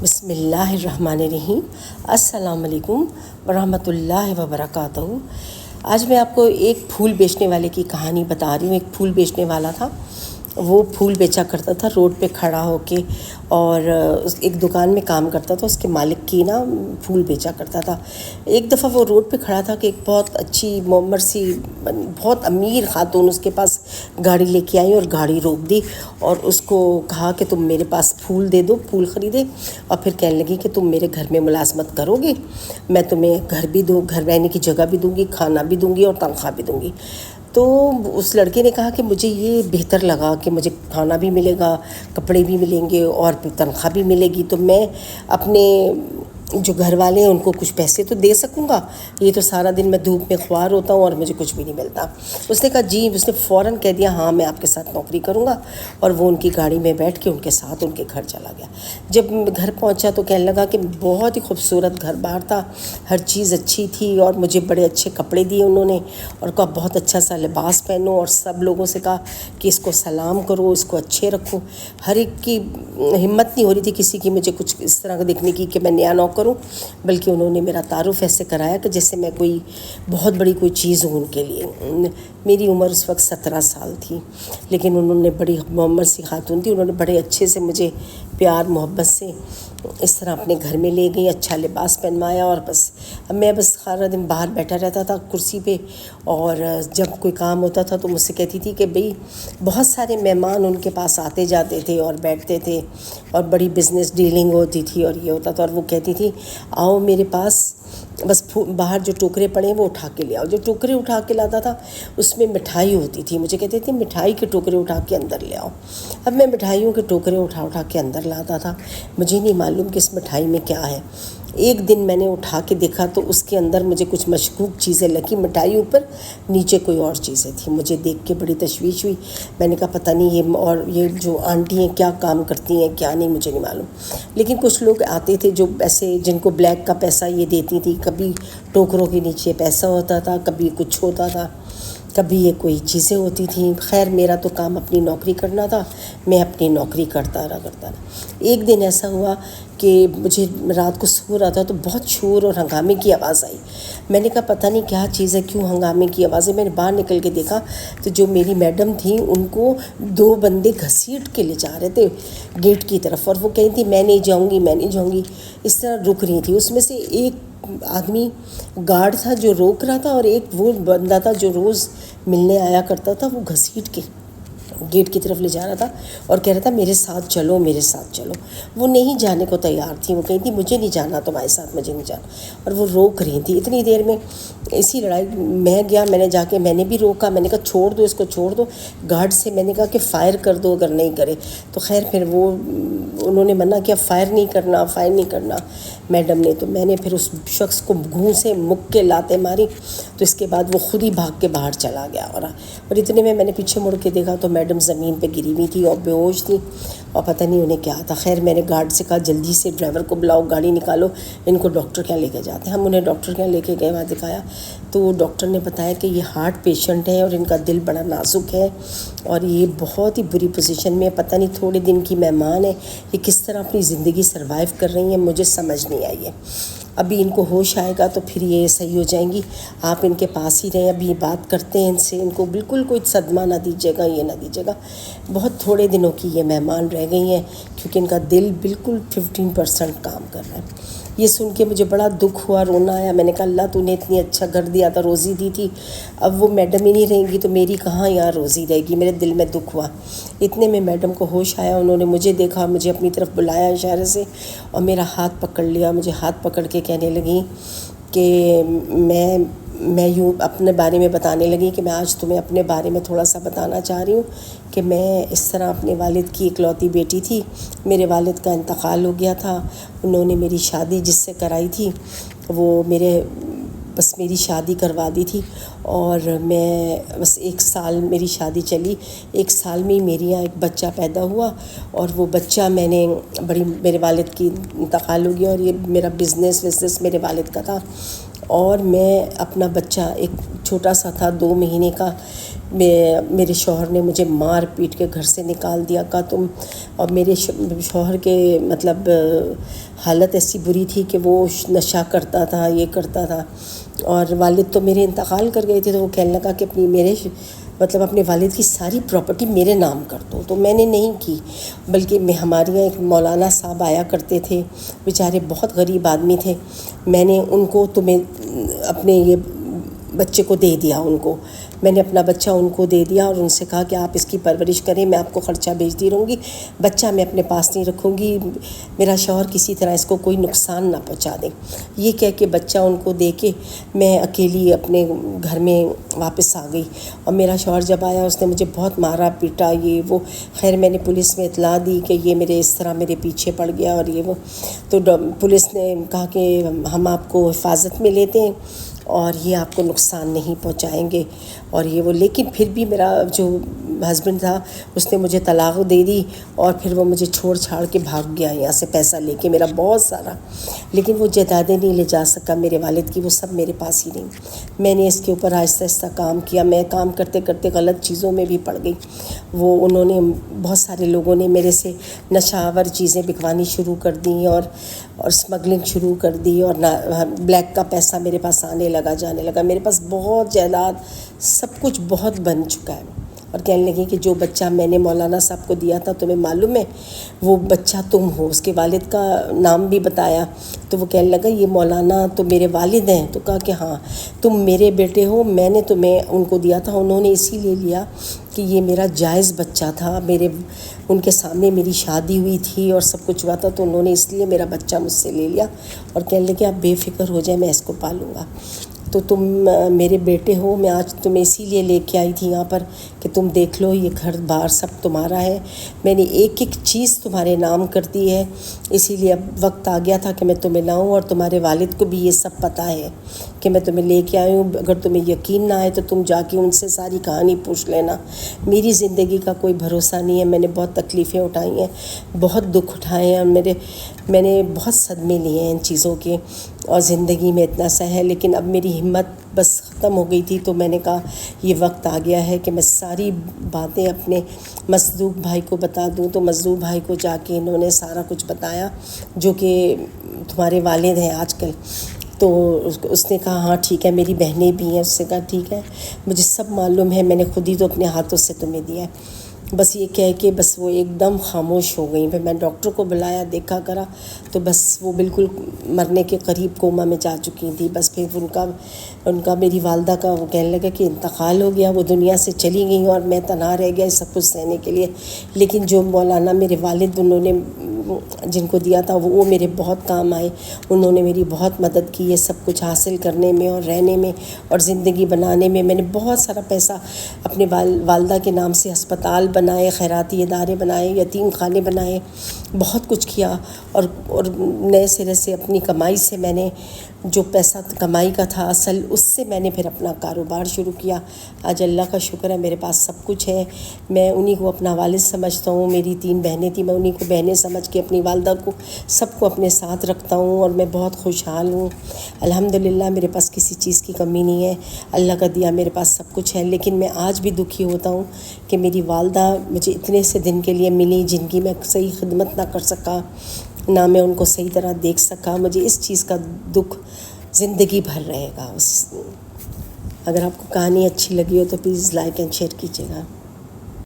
بسم اللہ الرحمن الرحیم۔ السلام علیکم ورحمۃ اللہ وبرکاتہ۔ آج میں آپ کو ایک پھول بیچنے والے کی کہانی بتا رہی ہوں۔ ایک پھول بیچنے والا تھا، وہ پھول بیچا کرتا تھا روڈ پہ کھڑا ہو کے، اور ایک دکان میں کام کرتا تھا، اس کے مالک کی پھول بیچا کرتا تھا۔ ایک دفعہ وہ روڈ پہ کھڑا تھا کہ ایک بہت اچھی معمر سی بہت امیر خاتون اس کے پاس گاڑی لے کے آئی اور گاڑی روک دی اور اس کو کہا کہ تم میرے پاس پھول دے دو، پھول خریدے، اور پھر کہنے لگی کہ تم میرے گھر میں ملازمت کرو گے، میں تمہیں گھر رہنے کی جگہ بھی دوں گی، کھانا بھی دوں گی اور تنخواہ بھی دوں گی۔ تو اس لڑکے نے کہا کہ مجھے یہ بہتر لگا کہ مجھے کھانا بھی ملے گا، کپڑے بھی ملیں گے اور تنخواہ بھی ملے گی، تو میں اپنے جو گھر والے ہیں ان کو کچھ پیسے تو دے سکوں گا، یہ تو سارا دن میں دھوپ میں خوار ہوتا ہوں اور مجھے کچھ بھی نہیں ملتا۔ اس نے کہا جی، اس نے فوراً کہہ دیا ہاں میں آپ کے ساتھ نوکری کروں گا، اور وہ ان کی گاڑی میں بیٹھ کے ان کے ساتھ ان کے گھر چلا گیا۔ جب گھر پہنچا تو کہنے لگا کہ بہت ہی خوبصورت گھر بار تھا، ہر چیز اچھی تھی، اور مجھے بڑے اچھے کپڑے دیے انہوں نے، اور کہا بہت اچھا سا لباس پہنو، اور سب لوگوں سے کہا کہ اس کو سلام کرو، اس کو اچھے رکھو۔ ہر ایک کی ہمت نہیں ہو رہی تھی کسی کی مجھے کچھ اس طرح دیکھنے کی کہ میں نیا نوکر ہوں، بلکہ انہوں نے میرا تعارف ایسے کرایا کہ جیسے میں کوئی بہت بڑی کوئی چیز ہوں ان کے لیے۔ میری عمر اس وقت 17 سال تھی، لیکن انہوں نے بڑی معمر سی خاتون تھی، انہوں نے بڑے اچھے سے مجھے پیار محبت سے اس طرح اپنے گھر میں لے گئی، اچھا لباس پہنوایا، اور میں سارا دن باہر بیٹھا رہتا تھا کرسی پہ، اور جب کوئی کام ہوتا تھا تو مجھ سے کہتی تھی کہ بھئی بہت سارے مہمان ان کے پاس آتے جاتے تھے اور بیٹھتے تھے، اور بڑی بزنس ڈیلنگ ہوتی تھی اور یہ ہوتا تھا، اور وہ کہتی تھی آؤ میرے پاس، بس باہر جو ٹوکرے پڑے ہیں وہ اٹھا کے لے آؤ۔ جو ٹوکرے اٹھا کے لاتا تھا اس میں مٹھائی ہوتی تھی، مجھے کہتے تھے مٹھائی کے ٹوکرے اٹھا کے اندر لے آؤ۔ اب میں مٹھائیوں کے ٹوکرے اٹھا کے اندر لاتا تھا، مجھے نہیں معلوم کہ اس مٹھائی میں کیا ہے۔ ایک دن میں نے اٹھا کے دیکھا تو اس کے اندر مجھے کچھ مشکوک چیزیں لگی، مٹھائی اوپر، نیچے کوئی اور چیزیں تھیں۔ مجھے دیکھ کے بڑی تشویش ہوئی، میں نے کہا پتہ نہیں یہ جو آنٹی ہیں کیا کام کرتی ہیں کیا نہیں، مجھے نہیں معلوم۔ لیکن کچھ لوگ آتے تھے جو ایسے جن کو بلیک کا پیسہ یہ دیتی تھی، کبھی ٹوکروں کے نیچے پیسہ ہوتا تھا، کبھی کچھ ہوتا تھا، کبھی یہ کوئی چیزیں ہوتی تھیں۔ خیر میرا تو کام اپنی نوکری کرنا تھا، میں اپنی نوکری کرتا رہا۔ ایک دن ایسا ہوا کہ مجھے رات کو سو رہا تھا تو بہت شور اور ہنگامے کی آواز آئی۔ میں نے کہا پتہ نہیں کیا چیز ہے، کیوں ہنگامے کی آواز ہے۔ میں نے باہر نکل کے دیکھا تو جو میری میڈم تھیں ان کو 2 بندے گھسیٹ کے لے جا رہے تھے گیٹ کی طرف، اور وہ کہیں تھی میں نہیں جاؤں گی، اس طرح رک رہی تھی۔ اس میں سے ایک آدمی گارڈ تھا جو روک رہا تھا، اور ایک وہ بندہ تھا جو روز ملنے آیا کرتا تھا، وہ گھسیٹ کے گیٹ کی طرف لے جا رہا تھا اور کہہ رہا تھا میرے ساتھ چلو، میرے ساتھ چلو۔ وہ نہیں جانے کو تیار تھی، وہ کہتی مجھے نہیں جانا تمہارے ساتھ، مجھے نہیں جانا، اور وہ روک رہی تھی۔ اتنی دیر میں اسی لڑائی میں گیا، میں نے جا کے میں نے بھی روکا، میں نے کہا چھوڑ دو اس کو، چھوڑ دو۔ گارڈ سے میں نے کہا کہ فائر کر دو اگر نہیں کرے تو۔ خیر پھر انہوں نے منع کیا، فائر نہیں کرنا میڈم نے۔ تو میں نے پھر اس شخص کو گھوں سے مکے لاتے ماری، تو اس کے بعد وہ خود ہی بھاگ کے باہر چلا گیا، اور اتنے میں نے پیچھے مڑ کے دیکھا تو میڈم زمین پہ گری ہوئی تھی اور بے ہوش تھی، اور پتہ نہیں انہیں کیا تھا۔ خیر میں نے گارڈ سے کہا جلدی سے ڈرائیور کو بلاؤ، گاڑی نکالو، ان کو ڈاکٹر کے یہاں لے کے جاتے ہیں۔ ہم انہیں ڈاکٹر کے یہاں لے کے گئے، وہاں دکھایا تو ڈاکٹر نے بتایا کہ یہ ہارٹ پیشنٹ ہے اور ان کا دل بڑا نازک ہے، اور یہ بہت ہی بری پوزیشن میں، پتہ نہیں تھوڑے دن کی مہمان ہے، یہ کس طرح اپنی زندگی سروائیو کر رہی ہیں، مجھے سمجھ نہیں آئی ہے۔ ابھی ان کو ہوش آئے گا تو پھر یہ صحیح ہو جائیں گی، آپ ان کے پاس ہی رہیں، ابھی بات کرتے ہیں ان سے، ان کو بالکل کوئی صدمہ نہ دیجیے گا، یہ نہ دیجیے گا۔ بہت تھوڑے دنوں کی یہ مہمان رہ گئی ہیں کیونکہ ان کا دل بالکل 15% کام کر رہا ہے۔ یہ سن کے مجھے بڑا دکھ ہوا، رونا آیا۔ میں نے کہا اللہ تو نے اتنی اچھا گھر دیا تھا، روزی دی تھی، اب وہ میڈم ہی نہیں رہیں گی تو میری کہاں یہاں روزی رہے گی۔ میرے دل میں دکھ ہوا۔ اتنے میں میڈم کو ہوش آیا، انہوں نے مجھے دیکھا، مجھے اپنی طرف بلایا اشارے سے، اور میرا ہاتھ پکڑ لیا، مجھے ہاتھ پکڑ کے کہنے لگی کہ میں یوں اپنے بارے میں بتانے لگی کہ میں آج تمہیں اپنے بارے میں تھوڑا سا بتانا چاہ رہی ہوں کہ میں اس طرح اپنے والد کی اکلوتی بیٹی تھی، میرے والد کا انتقال ہو گیا تھا، انہوں نے میری شادی جس سے کرائی تھی وہ میری شادی کروا دی تھی، اور میں بس 1 سال میری شادی چلی، 1 سال میں ہی میرے یہاں ایک بچہ پیدا ہوا، اور وہ بچہ میرے والد کی انتقال ہو گیا، اور یہ میرا بزنس میرے والد کا تھا، اور میں اپنا بچہ ایک چھوٹا سا تھا 2 مہینے کا، میرے شوہر نے مجھے مار پیٹ کے گھر سے نکال دیا، کہا تم، اور میرے شوہر کے مطلب حالت ایسی بری تھی کہ وہ نشہ کرتا تھا، یہ کرتا تھا، اور والد تو میرے انتقال کر گئے تھے، تو وہ کہنے لگا کہ اپنے والد کی ساری پراپرٹی میرے نام کر دو، تو میں نے نہیں کی، بلکہ ہمارے یہاں ایک مولانا صاحب آیا کرتے تھے، بیچارے بہت غریب آدمی تھے، میں نے ان کو اپنے یہ بچے کو دے دیا، میں نے اپنا بچہ ان کو دے دیا، اور ان سے کہا کہ آپ اس کی پرورش کریں، میں آپ کو خرچہ بھیجتی رہوں گی، بچہ میں اپنے پاس نہیں رکھوں گی، میرا شوہر کسی طرح اس کو کوئی نقصان نہ پہنچا دیں۔ یہ کہہ کے بچہ ان کو دے کے میں اکیلی اپنے گھر میں واپس آ گئی، اور میرا شوہر جب آیا اس نے مجھے بہت مارا پیٹا، یہ وہ، خیر میں نے پولیس میں اطلاع دی کہ یہ اس طرح میرے پیچھے پڑ گیا، اور یہ وہ، تو پولیس نے کہا کہ ہم آپ کو حفاظت میں لیتے ہیں اور یہ آپ کو نقصان نہیں پہنچائیں گے، اور یہ وہ، لیکن پھر بھی میرا جو ہسبینڈ تھا اس نے مجھے طلاق دے دی، اور پھر وہ مجھے چھوڑ چھاڑ کے بھاگ گیا یہاں سے، پیسہ لے کے میرا بہت سارا، لیکن وہ جائیدادیں نہیں لے جا سکا میرے والد کی، وہ سب میرے پاس ہی نہیں۔ میں نے اس کے اوپر آہستہ آہستہ کام کیا، میں کام کرتے کرتے غلط چیزوں میں بھی پڑ گئی، انہوں نے بہت سارے لوگوں نے میرے سے نشہ آور چیزیں بکوانی شروع کر دیں، اور اسمگلنگ شروع کر دی، اور بلیک کا پیسہ میرے پاس جانے لگا، میرے پاس بہت جائیداد سب کچھ بہت بن چکا ہے، اور کہنے لگی کہ جو بچہ میں نے مولانا صاحب کو دیا تھا تمہیں معلوم ہے وہ بچہ تم ہو، اس کے والد کا نام بھی بتایا، تو وہ کہنے لگا یہ مولانا تو میرے والد ہیں، تو کہا کہ ہاں تم میرے بیٹے ہو، میں نے تمہیں ان کو دیا تھا، انہوں نے اسی لیے لیا کہ یہ میرا جائز بچہ تھا، ان کے سامنے میری شادی ہوئی تھی اور سب کچھ ہوا تھا، تو انہوں نے اس لیے میرا بچہ مجھ سے لے لیا، اور کہنے لگے آپ بے فکر ہو جائیں، میں اس کو پالوں گا، تو تم میرے بیٹے ہو، میں آج تمہیں اسی لیے لے کے آئی تھی یہاں پر کہ تم دیکھ لو یہ گھر بار سب تمہارا ہے، میں نے ایک ایک چیز تمہارے نام کر دی ہے، اسی لیے اب وقت آ گیا تھا کہ میں تمہیں لاؤں، اور تمہارے والد کو بھی یہ سب پتہ ہے کہ میں تمہیں لے کے آئی ہوں، اگر تمہیں یقین نہ آئے تو تم جا کے ان سے ساری کہانی پوچھ لینا، میری زندگی کا کوئی بھروسہ نہیں ہے، میں نے بہت تکلیفیں اٹھائی ہیں، بہت دکھ اٹھائے ہیں، میں نے بہت صدمے لیے ہیں ان چیزوں کے، اور زندگی میں اتنا سا ہے، لیکن اب میری ہمت بس ختم ہو گئی تھی، تو میں نے کہا یہ وقت آ گیا ہے کہ میں ساری باتیں اپنے مصدوق بھائی کو بتا دوں، تو مصدوق بھائی کو جا کے انہوں نے سارا کچھ بتایا جو کہ تمہارے والد ہیں آج کل، تو اس نے کہا ہاں ٹھیک ہے، میری بہنیں بھی ہیں، اس سے کہا ٹھیک ہے مجھے سب معلوم ہے، میں نے خود ہی تو اپنے ہاتھوں سے تمہیں دیا ہے، بس یہ کہہ کے بس وہ ایک دم خاموش ہو گئیں، پھر میں ڈاکٹر کو بلایا، دیکھا کرا، تو بس وہ بالکل مرنے کے قریب کوما میں جا چکی تھی، بس پھر ان کا میری والدہ کا وہ کہنے لگا کہ انتقال ہو گیا، وہ دنیا سے چلی گئی اور میں تنہا رہ گیا سب کچھ سہنے کے لیے، لیکن جو مولانا میرے والد انہوں نے جن کو دیا تھا وہ میرے بہت کام آئے، انہوں نے میری بہت مدد کی ہے سب کچھ حاصل کرنے میں اور رہنے میں اور زندگی بنانے میں، میں نے بہت سارا پیسہ اپنے والدہ کے نام سے ہسپتال بنائے، خیراتی ادارے بنائے، یتیم خانے بنائے، بہت کچھ کیا، اور نئے سرے سے اپنی کمائی سے میں نے جو پیسہ کمائی کا تھا اصل، اس سے میں نے پھر اپنا کاروبار شروع کیا، آج اللہ کا شکر ہے میرے پاس سب کچھ ہے، میں انہی کو اپنا والد سمجھتا ہوں، میری 3 بہنیں تھیں، میں انہی کو بہنیں سمجھ کے اپنی والدہ کو سب کو اپنے ساتھ رکھتا ہوں، اور میں بہت خوشحال ہوں الحمدللہ، میرے پاس کسی چیز کی کمی نہیں ہے، اللہ کا دیا میرے پاس سب کچھ ہے، لیکن میں آج بھی دکھی ہوتا ہوں کہ میری والدہ مجھے اتنے سے دن کے لیے ملی جن کی میں صحیح خدمت نہ کر سکا، نہ میں ان کو صحیح طرح دیکھ سکا، مجھے اس چیز کا دکھ زندگی بھر رہے گا۔ اگر آپ کو کہانی اچھی لگی ہو تو پلیز لائک اینڈ شیئر کیجیے گا۔